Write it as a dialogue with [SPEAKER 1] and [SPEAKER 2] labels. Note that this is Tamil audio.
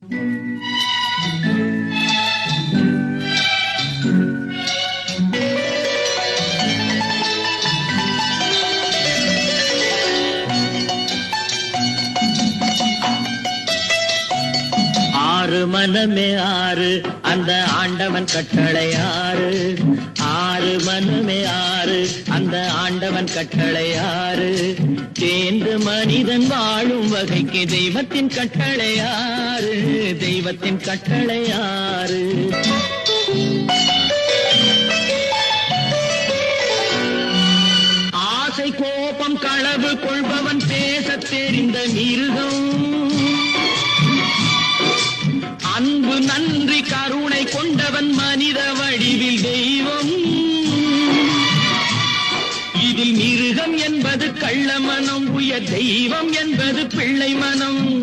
[SPEAKER 1] ஆறு மனமே ஆறு, அந்த ஆண்டவன் கட்டளை ஆறு. ஆறு மனமே ஆறு, அந்த ஆண்டவன் கட்டளை ஆறு. தேர்ந்து மனிதன் வாழும் வகைக்கு தெய்வத்தின் கட்டளை ஆறு. தெய்வத்தின் கட்டளை ஆறு. ஆசை கோபம் களவு கொள்பவன் பேசத் தெரிந்த மிருகம். அன்பு நன்றி கருணை கொண்டவன் மனித வடிவில் தெய்வம். இதில் மிருகம் என்பது கள்ள மனம், உயர் தெய்வம் என்பது பிள்ளை மனம்.